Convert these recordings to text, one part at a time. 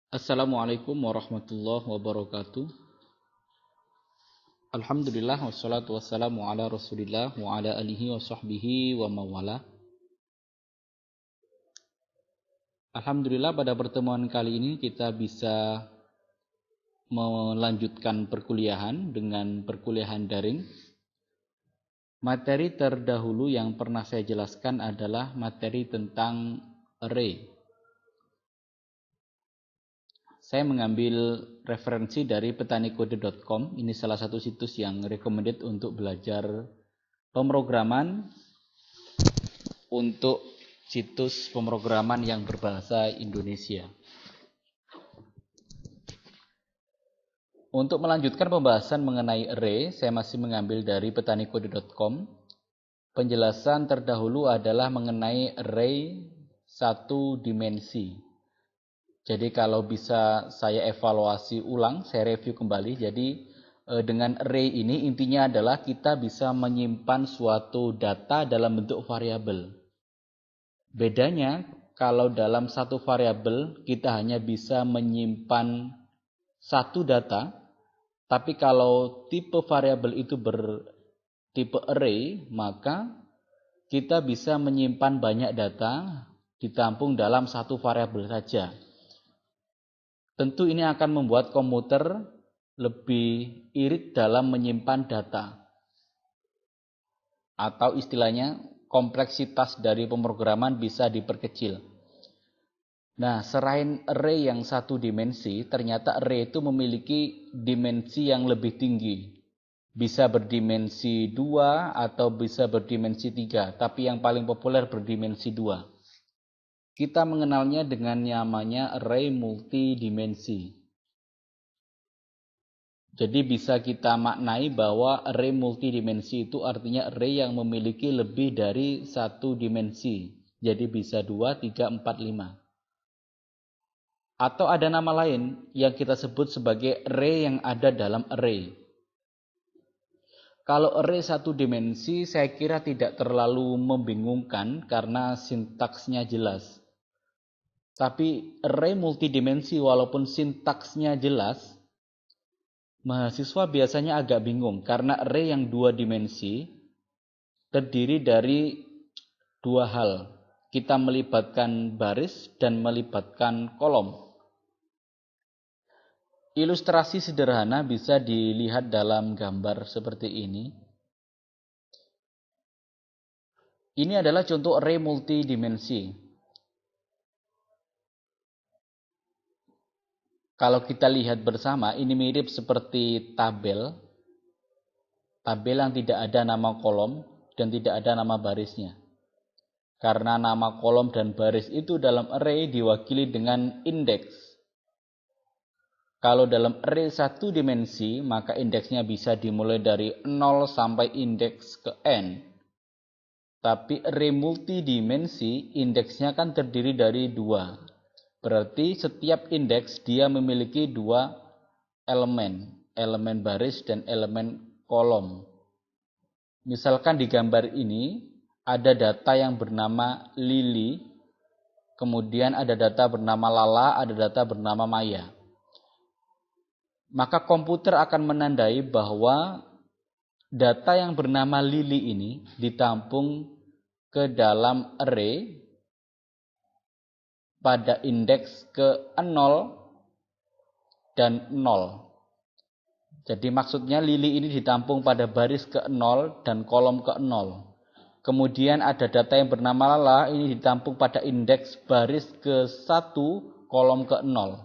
Assalamualaikum warahmatullahi wabarakatuh. Alhamdulillah wassalatu wassalamu ala Rasulillah wa ala alihi wa sahbihi wa mawala. Alhamdulillah pada pertemuan kali ini kita bisa melanjutkan perkuliahan dengan perkuliahan daring. Materi terdahulu yang pernah saya jelaskan adalah materi tentang array. Saya mengambil referensi dari petanikode.com. Ini salah satu situs yang recommended untuk belajar pemrograman untuk situs pemrograman yang berbahasa Indonesia. Untuk melanjutkan pembahasan mengenai array, saya masih mengambil dari petanikode.com. Penjelasan terdahulu adalah mengenai array satu dimensi. Jadi kalau bisa saya evaluasi ulang, saya review kembali. Jadi dengan array ini intinya adalah kita bisa menyimpan suatu data dalam bentuk variabel. Bedanya kalau dalam satu variabel kita hanya bisa menyimpan satu data, tapi kalau tipe variabel itu bertipe array, maka kita bisa menyimpan banyak data ditampung dalam satu variabel saja. Tentu ini akan membuat komputer lebih irit dalam menyimpan data. Atau istilahnya kompleksitas dari pemrograman bisa diperkecil. Nah, selain array yang satu dimensi, ternyata array itu memiliki dimensi yang lebih tinggi. Bisa berdimensi 2 atau bisa berdimensi 3, tapi yang paling populer berdimensi 2. Kita mengenalnya dengan namanya array multidimensi. Jadi bisa kita maknai bahwa array multidimensi itu artinya array yang memiliki lebih dari satu dimensi. Jadi bisa 2, 3, 4, 5. Atau ada nama lain yang kita sebut sebagai array yang ada dalam array. Kalau array satu dimensi saya kira tidak terlalu membingungkan karena sintaksnya jelas. Tapi array multidimensi walaupun sintaksnya jelas, mahasiswa biasanya agak bingung karena array yang dua dimensi terdiri dari dua hal. Kita melibatkan baris dan melibatkan kolom. Ilustrasi sederhana bisa dilihat dalam gambar seperti ini. Ini adalah contoh array multidimensi. Kalau kita lihat bersama, ini mirip seperti tabel yang tidak ada nama kolom dan tidak ada nama barisnya. Karena nama kolom dan baris itu dalam array diwakili dengan indeks. Kalau dalam array satu dimensi, maka indeksnya bisa dimulai dari 0 sampai indeks ke n. Tapi array multidimensi, indeksnya kan terdiri dari 2. Berarti setiap indeks dia memiliki dua elemen baris dan elemen kolom. Misalkan di gambar ini ada data yang bernama Lili, kemudian ada data bernama Lala, ada data bernama Maya. Maka komputer akan menandai bahwa data yang bernama Lili ini ditampung ke dalam array pada indeks ke 0 dan 0. Jadi maksudnya Lili ini ditampung pada baris ke 0 dan kolom ke 0. Kemudian ada data yang bernama Lala, ini ditampung pada indeks baris ke 1, kolom ke 0.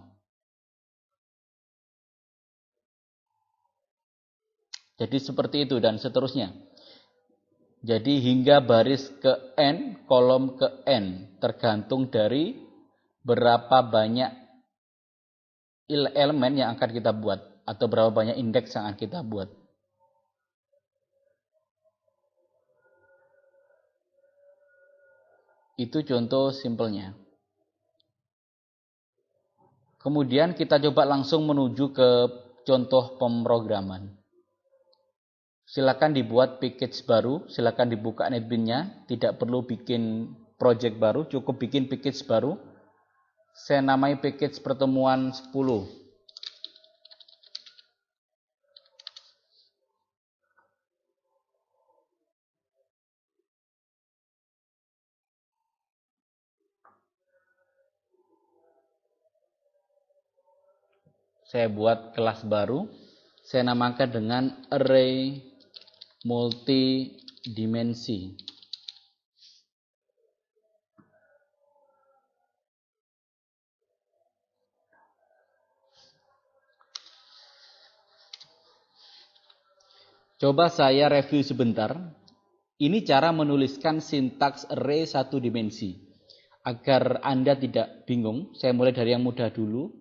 Jadi seperti itu dan seterusnya. Jadi hingga baris ke n, kolom ke n, tergantung dari berapa banyak elemen yang akan kita buat atau berapa banyak indeks yang akan kita buat. Itu contoh simpelnya. Kemudian kita coba langsung menuju ke contoh pemrograman. Silakan dibuat package baru, silakan dibuka netbinnya, tidak perlu bikin project baru, cukup bikin package baru. Saya namai package pertemuan 10. Saya buat kelas baru. Saya namakan dengan array multidimensi. Coba saya review sebentar. Ini cara menuliskan sintaks array satu dimensi. Agar Anda tidak bingung, saya mulai dari yang mudah dulu.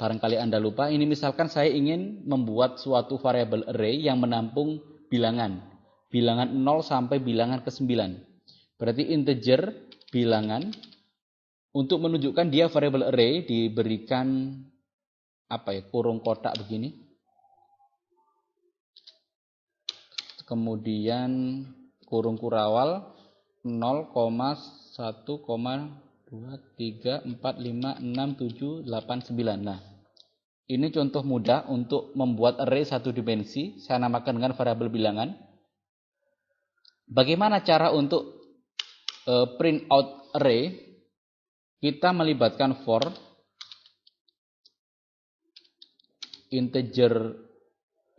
Barangkali Anda lupa, ini misalkan saya ingin membuat suatu variabel array yang menampung bilangan. Bilangan 0 sampai bilangan ke-9. Berarti integer bilangan. Untuk menunjukkan dia variabel array diberikan kurung kotak begini. Kemudian kurung kurawal 0,1,2, 3, 4, 5, 6, 7, 8, 9. Nah, ini contoh mudah untuk membuat array satu dimensi. Saya namakan dengan variabel bilangan. Bagaimana cara untuk print out array? Kita melibatkan for integer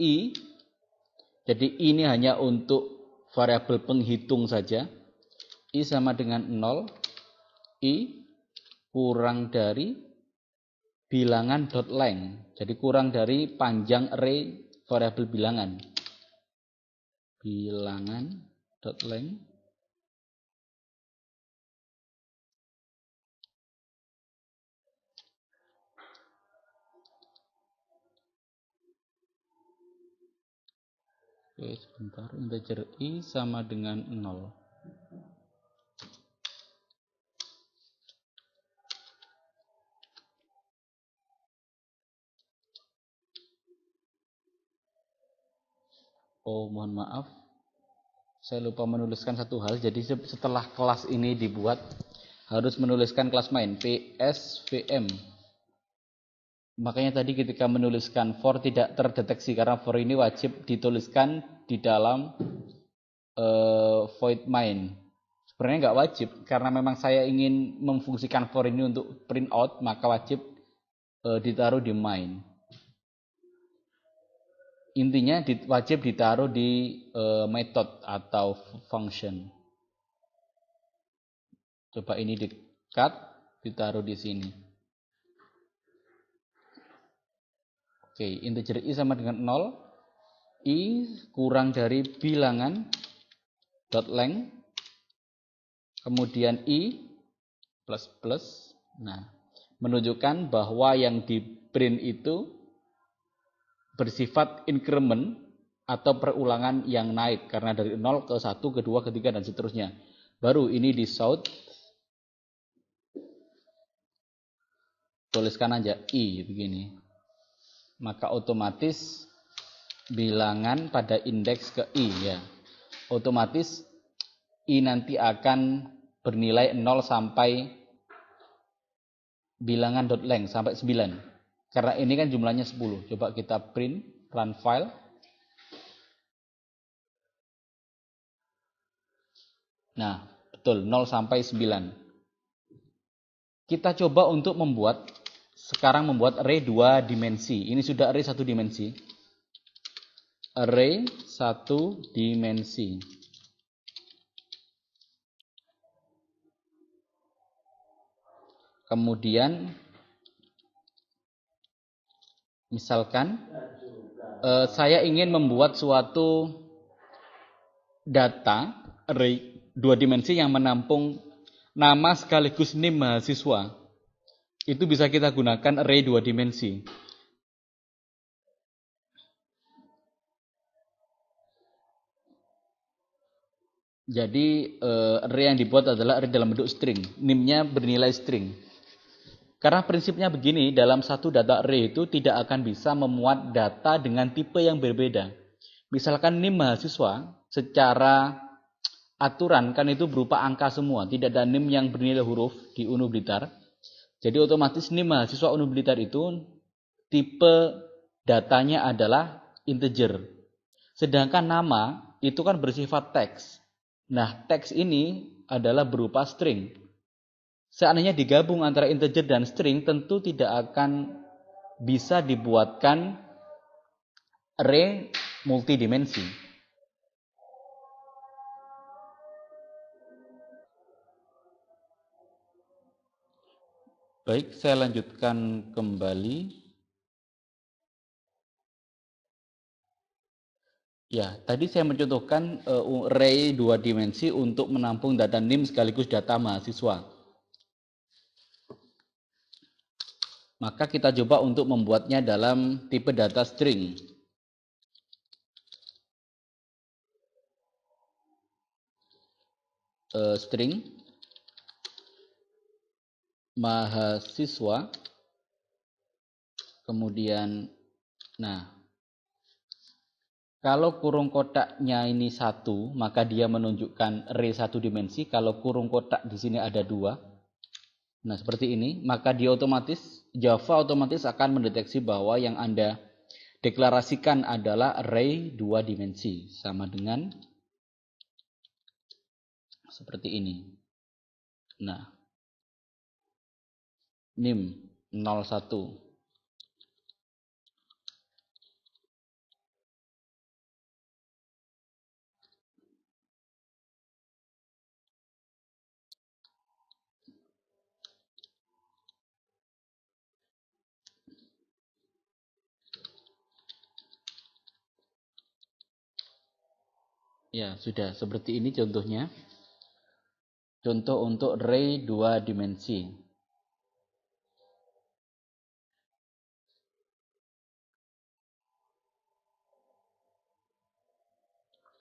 i. Jadi ini hanya untuk variabel penghitung saja. I sama dengan 0. I kurang dari bilangan dot length. Jadi kurang dari panjang array variabel bilangan. Bilangan dot length. Oke, sebentar. Integer i sama dengan 0. Oh, mohon maaf. Saya lupa menuliskan satu hal. Jadi setelah kelas ini dibuat, harus menuliskan kelas main PSVM. Makanya tadi ketika menuliskan for tidak terdeteksi karena for ini wajib dituliskan di dalam void main. Sebenarnya nggak wajib karena memang saya ingin memfungsikan for ini untuk print out, maka wajib ditaruh di main. Intinya wajib ditaruh di method atau function. Coba ini di cut, ditaruh di sini. Oke, integer i sama dengan 0. I kurang dari bilangan dot length. Kemudian i plus plus. Nah, menunjukkan bahwa yang di print itu bersifat increment atau perulangan yang naik karena dari 0 ke 1, ke 2, ke 3 dan seterusnya. Baru ini di shout. Tuliskan aja i begini. Maka otomatis bilangan pada indeks ke i ya. Otomatis i nanti akan bernilai 0 sampai bilangan dot length sampai 9. Karena ini kan jumlahnya 10. Coba kita print, run file. Nah, betul 0 sampai 9. Kita coba untuk membuat array 2 dimensi. Ini sudah array 1 dimensi. Array 1 dimensi. Kemudian misalkan saya ingin membuat suatu data array 2 dimensi yang menampung nama sekaligus NIM mahasiswa. Itu bisa kita gunakan array 2 dimensi. Jadi array yang dibuat adalah array dalam bentuk string. NIM-nya bernilai string. Karena prinsipnya begini, dalam satu data array itu tidak akan bisa memuat data dengan tipe yang berbeda. Misalkan NIM mahasiswa secara aturan kan itu berupa angka semua, tidak ada NIM yang bernilai huruf di UNU Blitar. Jadi otomatis NIM mahasiswa UNU Blitar itu tipe datanya adalah integer. Sedangkan nama itu kan bersifat teks. Nah, teks ini adalah berupa string. Seandainya digabung antara integer dan string, tentu tidak akan bisa dibuatkan array multidimensi. Baik, saya lanjutkan kembali. Ya, tadi saya mencontohkan array 2 dimensi untuk menampung data NIM sekaligus data mahasiswa. Maka kita coba untuk membuatnya dalam tipe data string. String mahasiswa, kemudian, nah, kalau kurung kotaknya ini 1, maka dia menunjukkan array 1 dimensi. Kalau kurung kotak di sini ada 2, nah seperti ini, maka dia Java otomatis akan mendeteksi bahwa yang Anda deklarasikan adalah array 2 dimensi, sama dengan seperti ini. Nah, NIM 01. Ya, sudah seperti ini contohnya. Contoh untuk array 2 dimensi.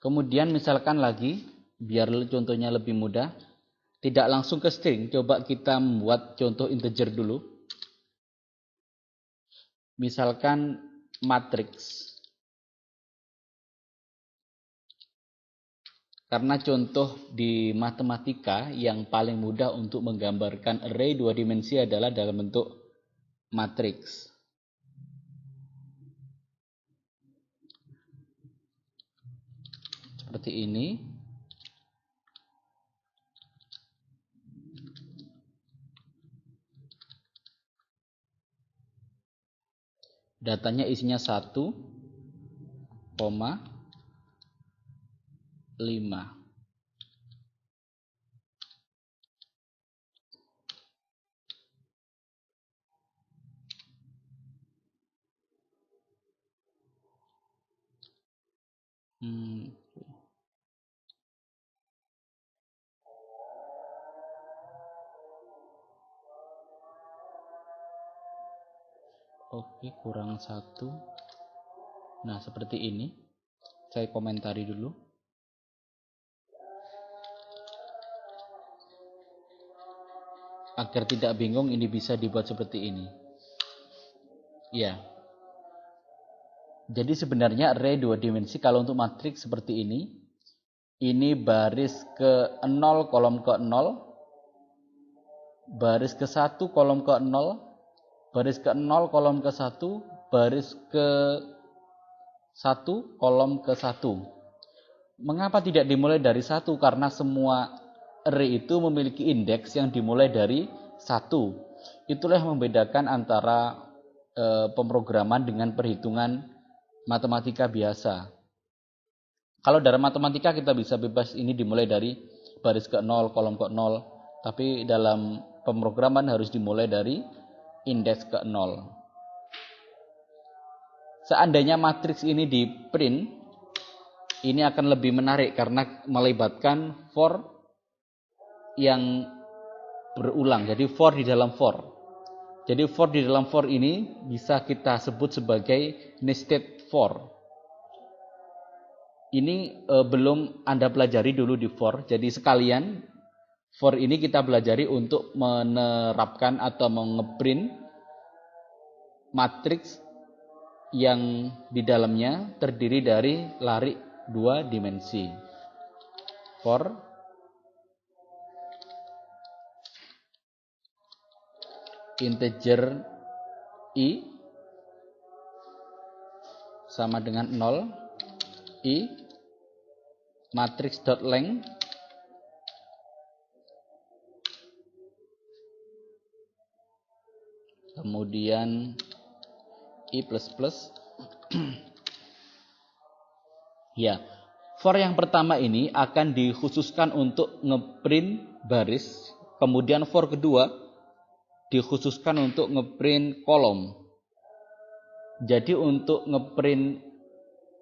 Kemudian misalkan lagi, biar contohnya lebih mudah, tidak langsung ke string, coba kita membuat contoh integer dulu. Misalkan matriks. Karena contoh di matematika yang paling mudah untuk menggambarkan array 2 dimensi adalah dalam bentuk matriks. Seperti ini. Datanya isinya 1, 5. Oke, kurang 1. Nah, seperti ini. Saya komentari dulu. Agar tidak bingung, ini bisa dibuat seperti ini. Ya. Jadi sebenarnya array 2 dimensi kalau untuk matriks seperti ini. Ini baris ke 0, kolom ke 0. Baris ke 1, kolom ke 0. Baris ke 0, kolom ke 1. Baris ke 1, kolom ke 1. Mengapa tidak dimulai dari 1? Karena semua array itu memiliki indeks yang dimulai dari 1. Itulah yang membedakan antara pemrograman dengan perhitungan matematika biasa. Kalau dalam matematika kita bisa bebas ini dimulai dari baris ke 0, kolom ke 0. Tapi dalam pemrograman harus dimulai dari indeks ke 0. Seandainya matriks ini di print, ini akan lebih menarik karena melibatkan for yang berulang. Jadi for di dalam for. Jadi for di dalam for ini bisa kita sebut sebagai nested for. Ini belum Anda pelajari dulu di for. Jadi sekalian for ini kita pelajari untuk menerapkan atau mengeprint matriks yang di dalamnya terdiri dari lari 2 dimensi. For integer I sama dengan 0, I matrix dot length kemudian I plus plus. Ya, for yang pertama ini akan dikhususkan untuk ngeprint baris, kemudian for kedua dikhususkan untuk ngeprint kolom. Jadi untuk ngeprint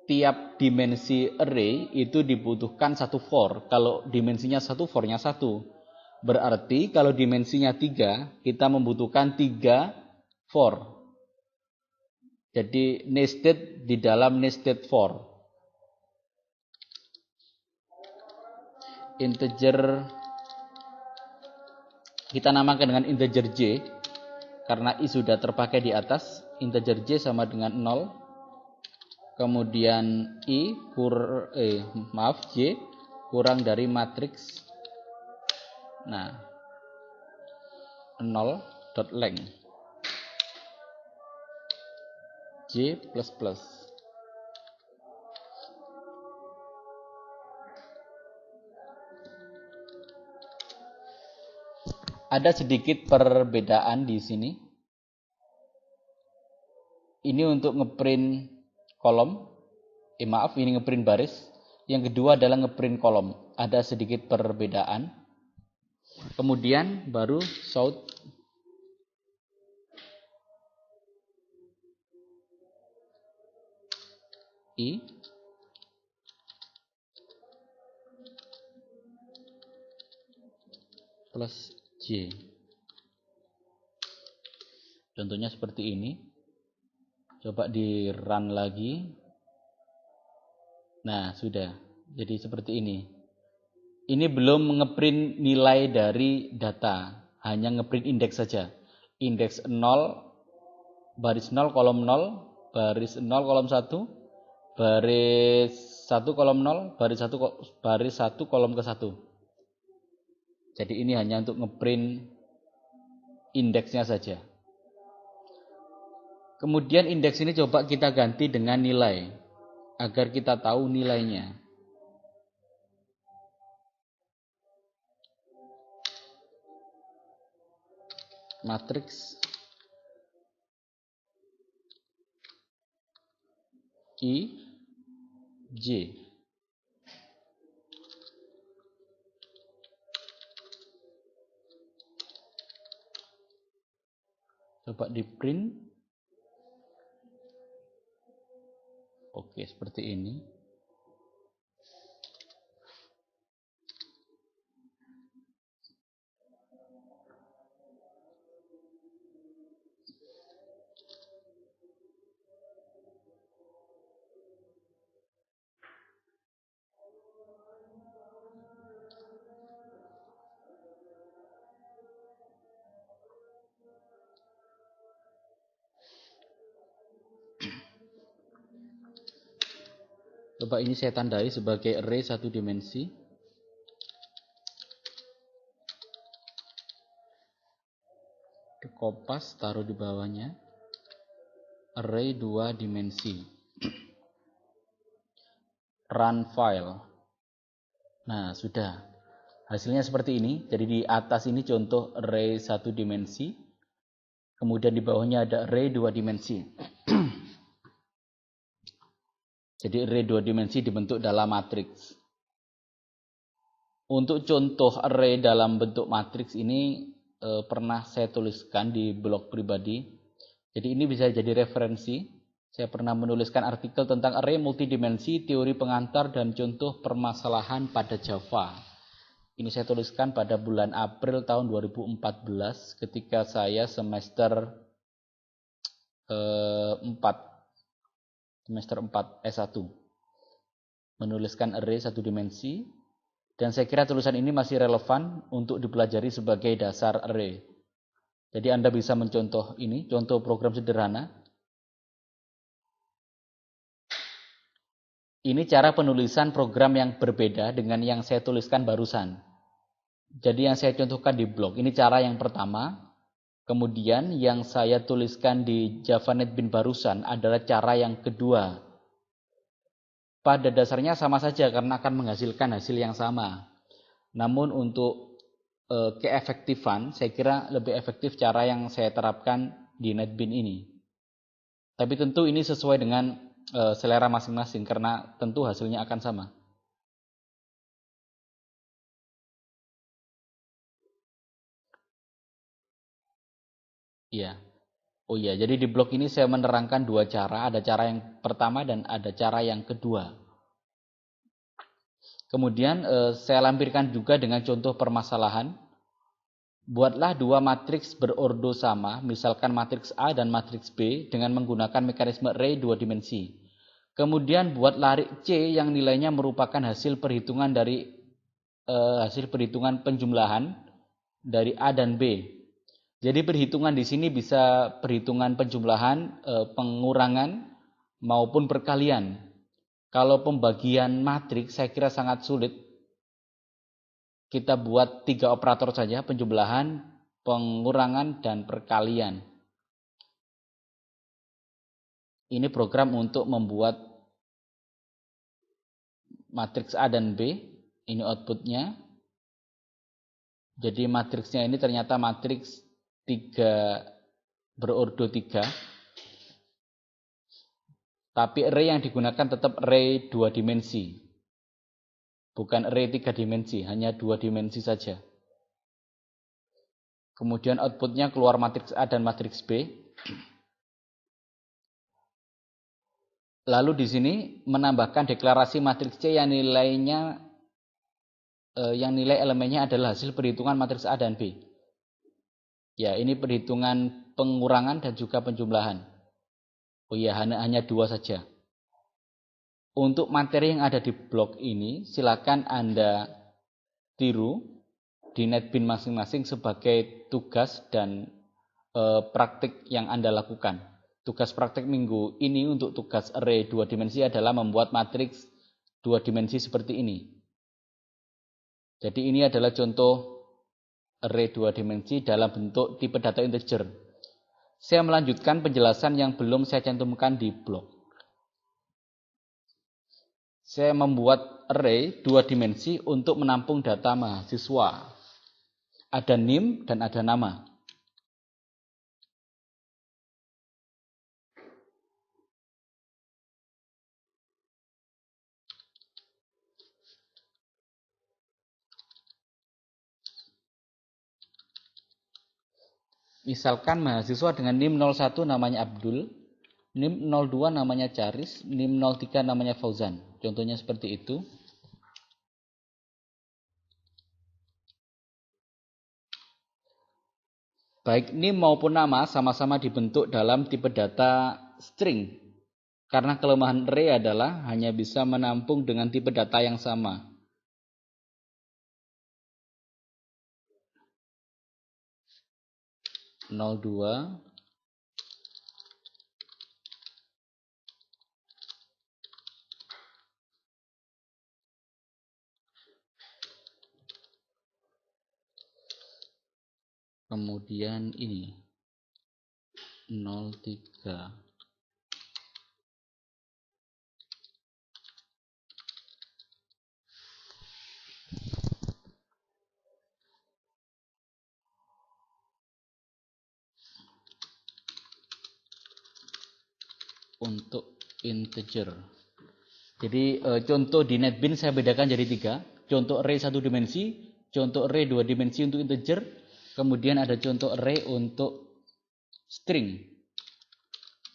tiap dimensi array itu dibutuhkan satu for. Kalau dimensinya 1, for-nya 1. Berarti kalau dimensinya 3, kita membutuhkan 3 for. Jadi nested di dalam nested for. Integer kita namakan dengan integer J karena I sudah terpakai di atas. Integer J sama dengan 0. Kemudian J kurang dari matriks 0 dot length J plus plus. Ada sedikit perbedaan di sini. Ini untuk ngeprint kolom. Ini ngeprint baris. Yang kedua adalah ngeprint kolom. Ada sedikit perbedaan. Kemudian baru shout I plus J. Contohnya seperti ini. Coba di run lagi. Nah, sudah. Jadi seperti ini. Ini belum ngeprint nilai dari data. Hanya ngeprint indeks saja. Indeks 0, baris 0, kolom 0, baris 0, kolom 1, baris 1, kolom 0, baris 1, kolom ke 1. Jadi ini hanya untuk ngeprint indeksnya saja. Kemudian indeks ini coba kita ganti dengan nilai agar kita tahu nilainya. Matriks I J. Coba di print. Oke, seperti ini. Coba ini saya tandai sebagai array satu dimensi. Kopas taruh di bawahnya. Array 2 dimensi. Run file. Nah, sudah. Hasilnya seperti ini. Jadi di atas ini contoh array 1 dimensi. Kemudian di bawahnya ada array 2 dimensi. Jadi array 2 dimensi dibentuk dalam matriks. Untuk contoh array dalam bentuk matriks ini pernah saya tuliskan di blog pribadi. Jadi ini bisa jadi referensi. Saya pernah menuliskan artikel tentang array multidimensi, teori pengantar, dan contoh permasalahan pada Java. Ini saya tuliskan pada bulan April tahun 2014 ketika saya semester 4 S1 menuliskan array satu dimensi, dan saya kira tulisan ini masih relevan untuk dipelajari sebagai dasar array. Jadi Anda bisa mencontoh ini, contoh program sederhana. Ini cara penulisan program yang berbeda dengan yang saya tuliskan barusan. Jadi yang saya contohkan di blog, ini cara yang pertama. Kemudian yang saya tuliskan di Java NetBeans barusan adalah cara yang kedua. Pada dasarnya sama saja karena akan menghasilkan hasil yang sama. Namun untuk keefektifan, saya kira lebih efektif cara yang saya terapkan di NetBeans ini. Tapi tentu ini sesuai dengan selera masing-masing karena tentu hasilnya akan sama. Iya. Oh iya, jadi di blog ini saya menerangkan dua cara. Ada cara yang pertama dan ada cara yang kedua. Kemudian saya lampirkan juga dengan contoh permasalahan. Buatlah dua matriks berordo sama, misalkan matriks A dan matriks B dengan menggunakan mekanisme array dua dimensi. Kemudian buat larik C yang nilainya merupakan hasil perhitungan dari penjumlahan dari A dan B. Jadi perhitungan di sini bisa perhitungan penjumlahan, pengurangan maupun perkalian. Kalau pembagian matriks saya kira sangat sulit. Kita buat 3 operator saja, penjumlahan, pengurangan, dan perkalian. Ini program untuk membuat matriks A dan B. Ini outputnya. Jadi matriksnya ini ternyata matriks 3 berordo 3. Tapi array yang digunakan tetap array 2 dimensi. Bukan array 3 dimensi, hanya 2 dimensi saja. Kemudian outputnya keluar matriks A dan matriks B. Lalu di sini menambahkan deklarasi matriks C yang nilai elemennya adalah hasil perhitungan matriks A dan B. Ya, ini perhitungan pengurangan dan juga penjumlahan. Oh iya, hanya 2 saja. Untuk materi yang ada di blog ini, silakan Anda tiru di NetBeans masing-masing sebagai tugas dan praktik yang Anda lakukan. Tugas praktik minggu ini untuk tugas array 2 dimensi adalah membuat matriks 2 dimensi seperti ini. Jadi ini adalah contoh array 2 dimensi dalam bentuk tipe data integer. Saya melanjutkan penjelasan yang belum saya cantumkan di blog. Saya membuat array 2 dimensi untuk menampung data mahasiswa. Ada NIM dan ada nama. Misalkan mahasiswa dengan NIM 01 namanya Abdul, NIM 02 namanya Charis, NIM 03 namanya Fauzan. Contohnya seperti itu. Baik NIM maupun nama sama-sama dibentuk dalam tipe data string. Karena kelemahan array adalah hanya bisa menampung dengan tipe data yang sama. (02) kemudian ini 03. Untuk integer. Jadi contoh di NetBeans saya bedakan jadi 3. Contoh array 1 dimensi, contoh array 2 dimensi untuk integer, kemudian ada contoh array untuk string.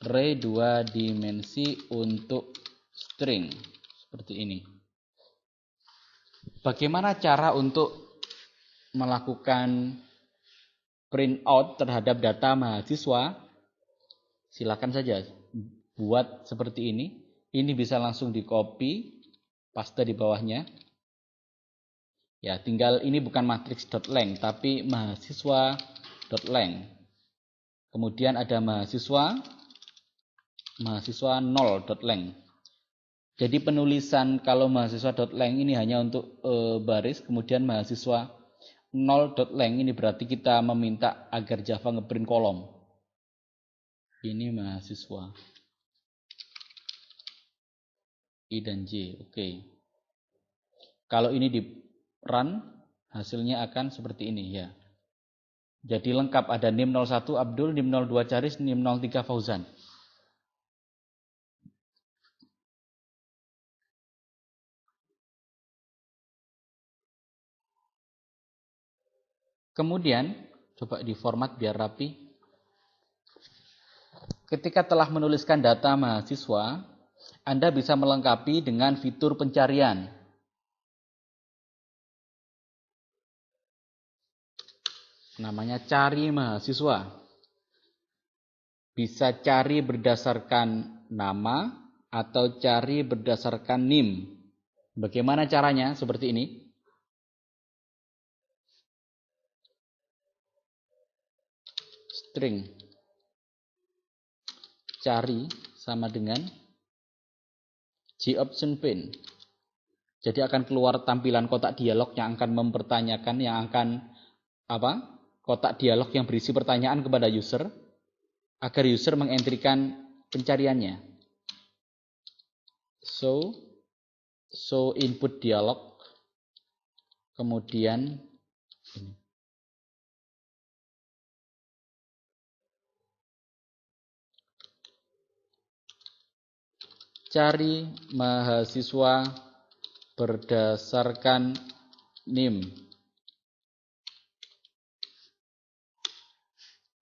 Array 2 dimensi untuk string. Seperti ini. Bagaimana cara untuk melakukan print out terhadap data mahasiswa? Silakan saja buat seperti ini. Ini bisa langsung di copy, paste di bawahnya. Ya, tinggal ini bukan matrix.length tapi mahasiswa.length. Kemudian ada mahasiswa 0.length. Jadi penulisan kalau mahasiswa.length ini hanya untuk baris, kemudian mahasiswa 0.length ini berarti kita meminta agar Java ngeprint kolom. Ini mahasiswa. I dan J. Oke. Kalau ini di run, hasilnya akan seperti ini ya. Jadi lengkap, ada NIM 01 Abdul, NIM 02 Charis, NIM 03 Fauzan. Kemudian, coba diformat biar rapi. Ketika telah menuliskan data mahasiswa, Anda bisa melengkapi dengan fitur pencarian. Namanya cari mahasiswa. Bisa cari berdasarkan nama atau cari berdasarkan NIM. Bagaimana caranya? Seperti ini. String cari sama dengan JOptionPin. Jadi akan keluar tampilan kotak dialog yang akan mempertanyakan, yang akan kotak dialog yang berisi pertanyaan kepada user agar user mengentrikan pencariannya. So input dialog, kemudian ini. Cari mahasiswa berdasarkan NIM.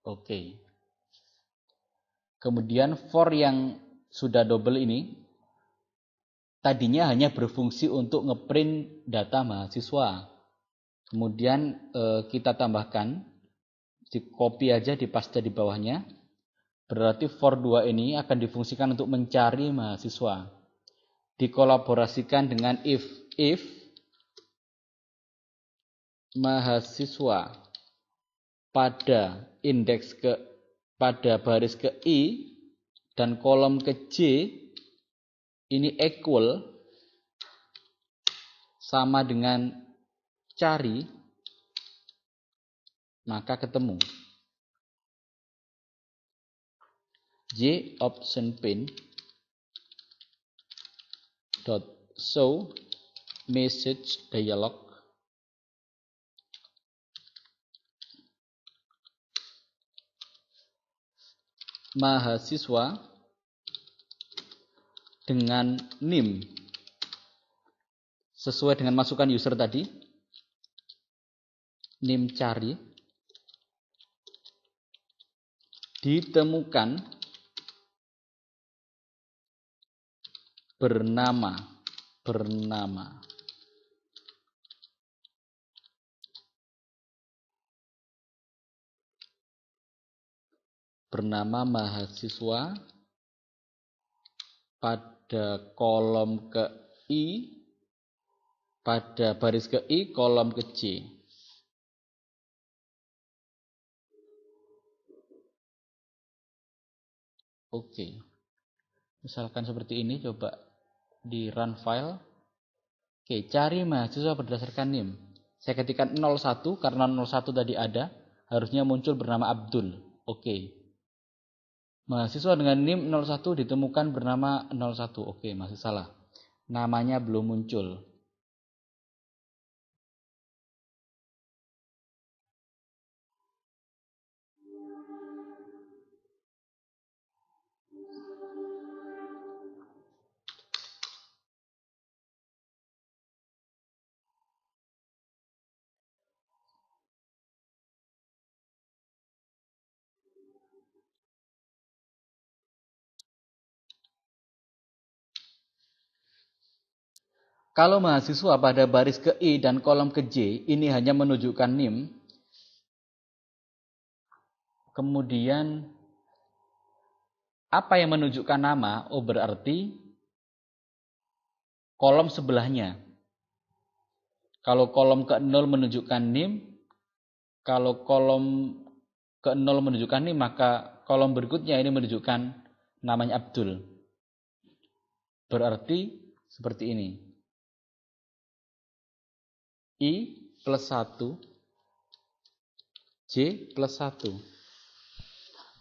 Oke. Kemudian for yang sudah double ini tadinya hanya berfungsi untuk ngeprint data mahasiswa. Kemudian kita tambahkan, di copy aja, dipaste di bawahnya. Berarti for 2 ini akan difungsikan untuk mencari mahasiswa. Dikolaborasikan dengan if mahasiswa pada baris ke I dan kolom ke J ini equal sama dengan cari, maka ketemu. JOptionPin .show message dialog mahasiswa dengan NIM sesuai dengan masukan user tadi, NIM cari ditemukan bernama mahasiswa pada kolom ke I, pada baris ke I, kolom ke J. Oke. Misalkan seperti ini, coba di run file. Oke, cari mahasiswa berdasarkan NIM. Saya ketikkan 01 karena 01 tadi ada, harusnya muncul bernama Abdul. Oke. Mahasiswa dengan NIM 01 ditemukan bernama 01. Oke, masih salah. Namanya belum muncul. Kalau mahasiswa pada baris ke I dan kolom ke J ini hanya menunjukkan NIM, kemudian apa yang menunjukkan nama? Oh, berarti kolom sebelahnya. Kalau kolom ke 0 menunjukkan NIM, kalau kolom ke 0 menunjukkan NIM, maka kolom berikutnya ini menunjukkan namanya Abdul. Berarti seperti ini. I plus 1 J plus 1.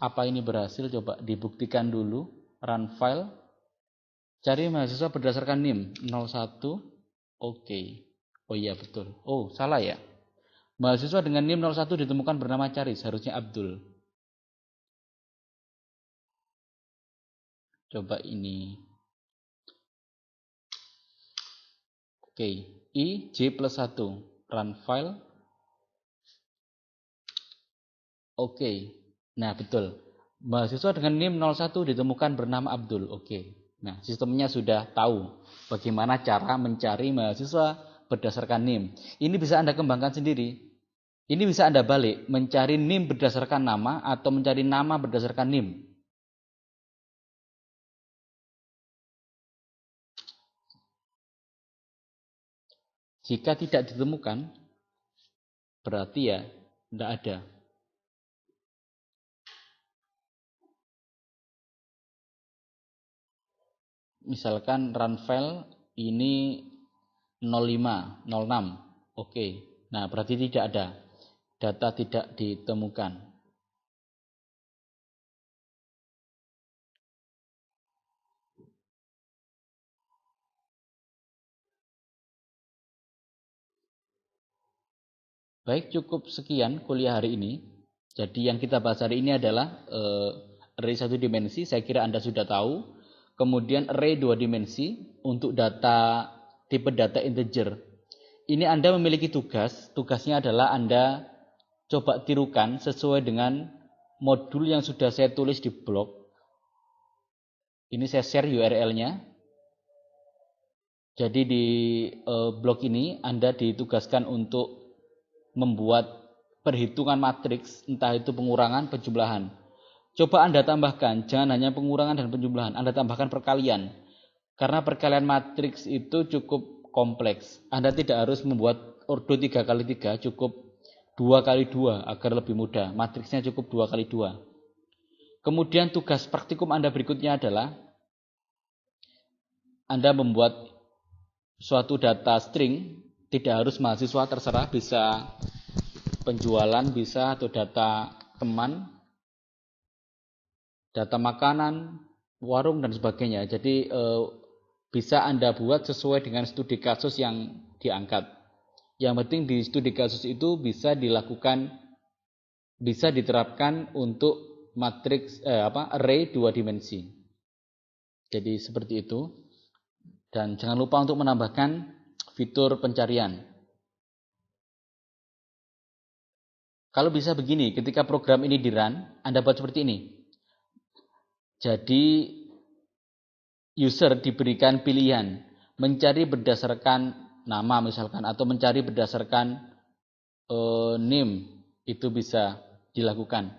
Apa ini berhasil? Coba dibuktikan dulu. Run file. Cari mahasiswa berdasarkan NIM 01. Oke. Oh iya betul. Oh salah ya. Mahasiswa dengan NIM 01 ditemukan bernama Charis. Harusnya Abdul. Coba ini. Oke. I J plus 1. Run file. Oke. Nah betul. Mahasiswa dengan NIM 01 ditemukan bernama Abdul. Oke. Nah sistemnya sudah tahu bagaimana cara mencari mahasiswa berdasarkan NIM. Ini bisa Anda kembangkan sendiri. Ini bisa Anda balik, mencari NIM berdasarkan nama atau mencari nama berdasarkan NIM. Jika tidak ditemukan, berarti ya tidak ada. Misalkan run file ini 05, 06. Oke. Nah, berarti tidak ada. Data tidak ditemukan. Baik, cukup sekian kuliah hari ini. Jadi yang kita bahas hari ini adalah array 1 dimensi. Saya kira Anda sudah tahu. Kemudian array 2 dimensi untuk data tipe data integer. Ini Anda memiliki tugas. Tugasnya adalah Anda coba tirukan sesuai dengan modul yang sudah saya tulis di blog. Ini saya share URL-nya. Jadi di blog ini Anda ditugaskan untuk membuat perhitungan matriks, entah itu pengurangan, penjumlahan. Coba Anda tambahkan, jangan hanya pengurangan dan penjumlahan, Anda tambahkan perkalian. Karena perkalian matriks itu cukup kompleks. Anda tidak harus membuat ordo 3 kali 3, cukup 2 kali 2 agar lebih mudah. Matriksnya cukup 2 kali 2. Kemudian tugas praktikum Anda berikutnya adalah Anda membuat suatu data string, tidak harus mahasiswa, terserah, bisa penjualan, bisa, atau data teman, data makanan, warung, dan sebagainya. Jadi bisa Anda buat sesuai dengan studi kasus yang diangkat. Yang penting di studi kasus itu bisa dilakukan, bisa diterapkan untuk matriks array 2 dimensi. Jadi seperti itu. Dan jangan lupa untuk menambahkan fitur pencarian. Kalau bisa begini, ketika program ini di-run, Anda buat seperti ini. Jadi user diberikan pilihan mencari berdasarkan nama misalkan, atau mencari berdasarkan name, itu bisa dilakukan.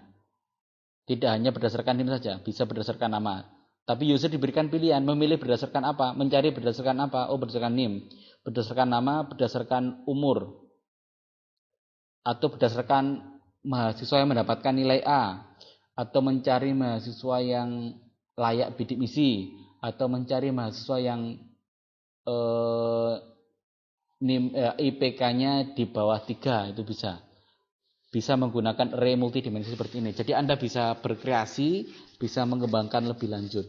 Tidak hanya berdasarkan name saja, bisa berdasarkan nama. Tapi user diberikan pilihan memilih berdasarkan apa, mencari berdasarkan apa. Oh, berdasarkan name, berdasarkan nama, berdasarkan umur, atau berdasarkan mahasiswa yang mendapatkan nilai A, atau mencari mahasiswa yang layak bidik misi, atau mencari mahasiswa yang IPK-nya di bawah 3, itu bisa. Bisa menggunakan array multidimensi seperti ini. Jadi Anda bisa berkreasi, bisa mengembangkan lebih lanjut.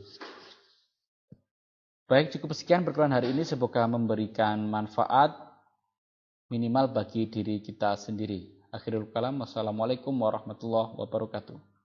Baik, cukup sekian perkuliahan hari ini. Semoga memberikan manfaat minimal bagi diri kita sendiri. Akhirul kalam, wassalamualaikum warahmatullahi wabarakatuh.